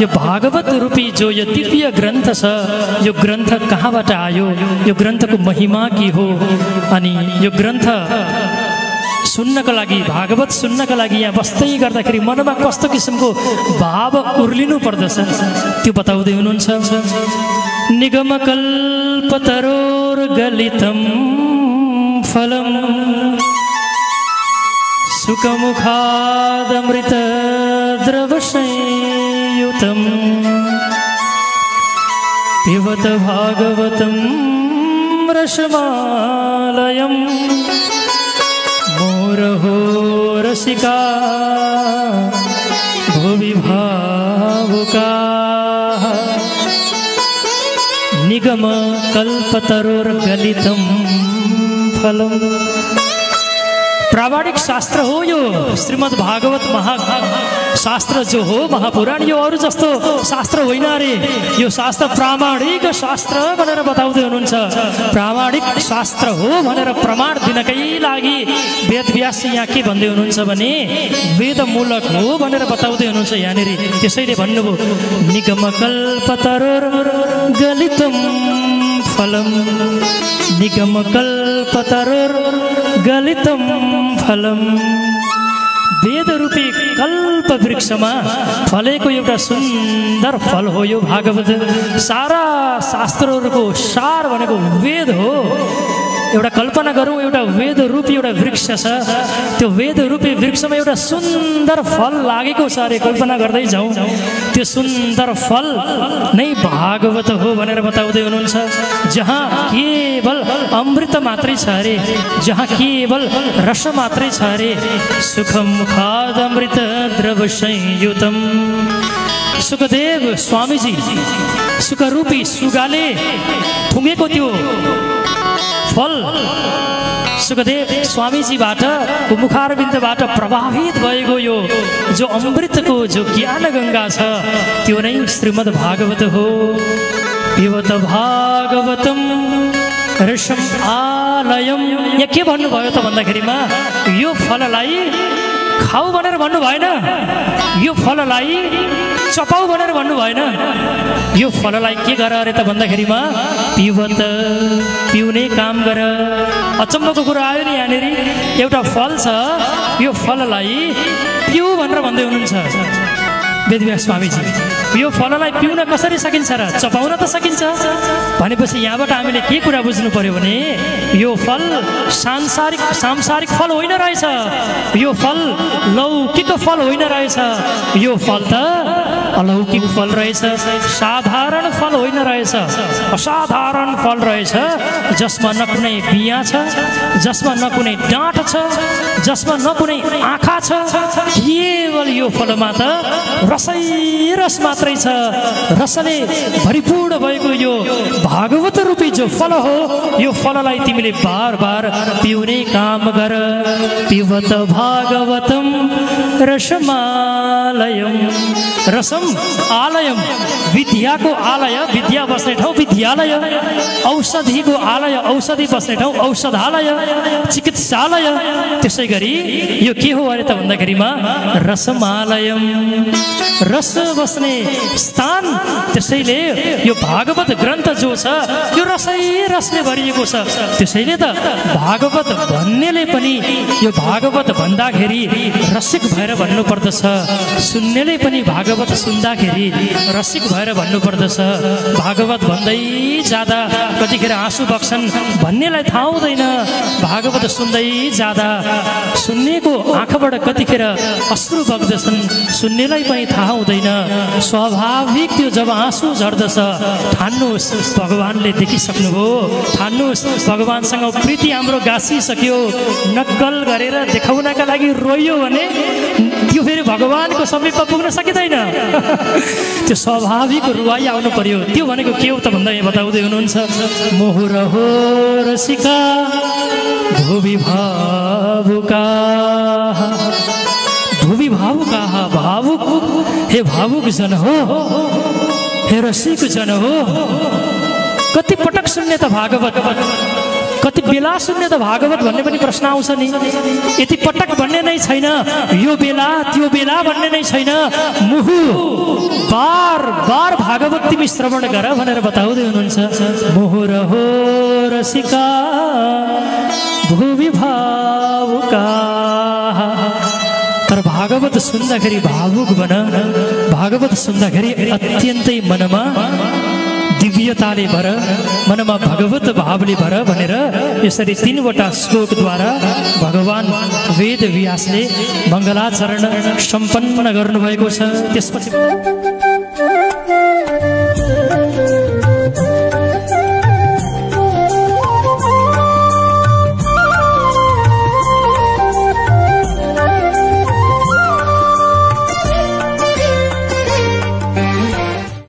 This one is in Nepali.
यो भागवत रूपी जो यो दिव्य ग्रन्थ छ यो ग्रन्थ कहाँबाट आयो, यो ग्रन्थको महिमा के हो, अनि यो ग्रन्थ सुन्नको लागि, भागवत सुन्नको लागि यहाँ बस्दै गर्दाखेरि मनमा कस्तो किसिमको भाव उर्लिनु पर्दछ त्यो बताउँदै हुनुहुन्छ। निगमकल्पतरोर्गलितं फलं सुखमुखादमृतद्रवसंयुतं पिबत भागवतं रसमालयम् मोरहो रसिका भुवि भावुकाः निगमकल्पतरोर्गलितं फलम्। प्रामाणिक शास्त्र हो यो श्रीमद् भागवत महाशास्त्र जो हो महापुराण, यो अरू जस्तो शास्त्र होइन अरे, यो शास्त्र प्रामाणिक शास्त्र भनेर बताउँदै हुनुहुन्छ। प्रामाणिक शास्त्र हो भनेर प्रमाण दिनकै लागि वेदव्यास यहाँ के भन्दै हुनुहुन्छ भने वेदमूलक हो भनेर बताउँदै हुनुहुन्छ यहाँनिर। त्यसैले भन्नुभयो निगमकल्पतरोर्गलितं फलम् निगमकल्पतरोर्गलितं फलम्। वेद रूपी कल्प वृक्षमा फलेको एउटा सुन्दर फल हो यो भागवत। सारा शास्त्रहरूको सार भनेको वेद हो। एउटा कल्पना गरौँ, एउटा वेद रूपी एउटा वृक्ष छ, त्यो वेद रूपी वृक्षमा एउटा सुन्दर फल लागेको छ अरे, कल्पना गर्दै जाउँ, त्यो सुन्दर फल नै भागवत हो भनेर बताउँदै हुनुहुन्छ। जहाँ केवल अमृत मात्रै छ अरे, जहाँ केवल रस मात्रै छ अरे, सुखमुखादमृत द्रवसंयुतं। सुखदेव स्वामीजी सुखरूपी सुगाले थुमेको त्यो फल सुखदेव स्वामीजीबाट मुखारविन्दबाट प्रभावित भएको यो जो अमृतको जो ज्ञान गङ्गा छ त्यो नै श्रीमद् भागवत हो। पिबत भागवतं रसम आलयम। यहाँ के भन्नुभयो त भन्दाखेरिमा यो फललाई खाऊ भनेर भन्नु भएन, यो फललाई चपाऊ भनेर भन्नु भएन, यो फललाई के गर अरे त भन्दाखेरिमा पिबत, पिउने काम गर। अचम्मको कुरा आयो नि यहाँनिर, एउटा फल छ यो फललाई पिउ भनेर भन्दै हुनुहुन्छ वेदव्यास स्वामीजी। यो फललाई पिउन कसरी सकिन्छ र, चपाउन त सकिन्छ भनेपछि यहाँबाट हामीले के कुरा बुझ्नु पर्यो भने यो फल सांसारिक फल होइन रहेछ, यो फल लौकिक फल होइन रहेछ, यो फल त अलौकिक फल रहेछ, साधारण फल होइन रहेछ, असाधारण फल रहेछ, जसमा न कुनै बिया छ, जसमा न कुनै डाँठ छ, जसमा न कुनै आँखा छ, केवल यो फलमा त रसै रस मात्रै छ। रसले भरिपूर्ण भएको यो भागवत रूपी जो फल हो, यो फललाई तिमीले बार बार पिउने काम गर। पिबत भागवतं रसमालयम्। रसम आलयम, विद्याको आलय, विद्या बस्ने ठाउँ विद्यालय, औषधिको आलय, औषधि बस्ने ठाउँ औषधालय, चिकित्सालय। त्यसै गरी यो के हो अरे त भन्दाखेरिमा रसमालयम, रस बस्ने स्थान। त्यसैले यो भागवत ग्रन्थ जो छ यो रसै रसले भरिएको छ। त्यसैले त भागवत भन्नेले पनि यो भागवत भन्दाखेरि रसिक भएर भन्नुपर्दछ, सुन्नेले पनि भागवत सुन्दाखेरि रसिक भएर भन्नुपर्दछ। भागवत भन्दै जाँदा कतिखेर आँसु बग्छन् भन्नेलाई थाहा हुँदैन, भागवत सुन्दै जाँदा सुन्नेको आँखाबाट कतिखेर अश्रु बग्दछन् सुन्नेलाई पनि थाहा हुँदैन। स्वाभाविक त्यो जब आँसु झर्दछ ठान्नुहोस् भगवानले देखिसक्नुभयो, ठान्नुहोस् भगवानसँग प्रीति हाम्रो गाँसिसक्यो। नक्कल गरेर देखाउनका लागि रोइयो भने त्यो फेरि भगवानको समीपमा पुग्न सकिँदैन। त्यो स्वाभाविक रुवाई आउनु पर्यो। त्यो भनेको के हो त भन्दा यहाँ बताउँदै हुनुहुन्छ मोहरहो रसिका भुवि भावुका। भुवि भावुका, भावुक, हे भावुक जन हो, हे रसिक जन हो। कति पटक सुन्ने त भागवत, कति बेला सुन्ने त भागवत भन्ने पनि प्रश्न आउँछ नि। यति पटक भन्ने नै छैन, यो बेला त्यो बेला भन्ने नै छैन। मुहु बार बार भागवत तिमी श्रवण गर भनेर बताउँदै हुनुहुन्छ। मुहुर हो रसिका भुवि भावुका। तर भागवत सुन्दाखेरि भावुक बन, भागवत सुन्दाखेरि अत्यन्तै मनमा दिव्यताले भर, मनमा भगवत भावले भर भनेर यसरी 3वटा श्लोकद्वारा भगवान वेद व्यासले मङ्गलाचरण सम्पन्न गर्नुभएको छ। त्यसपछि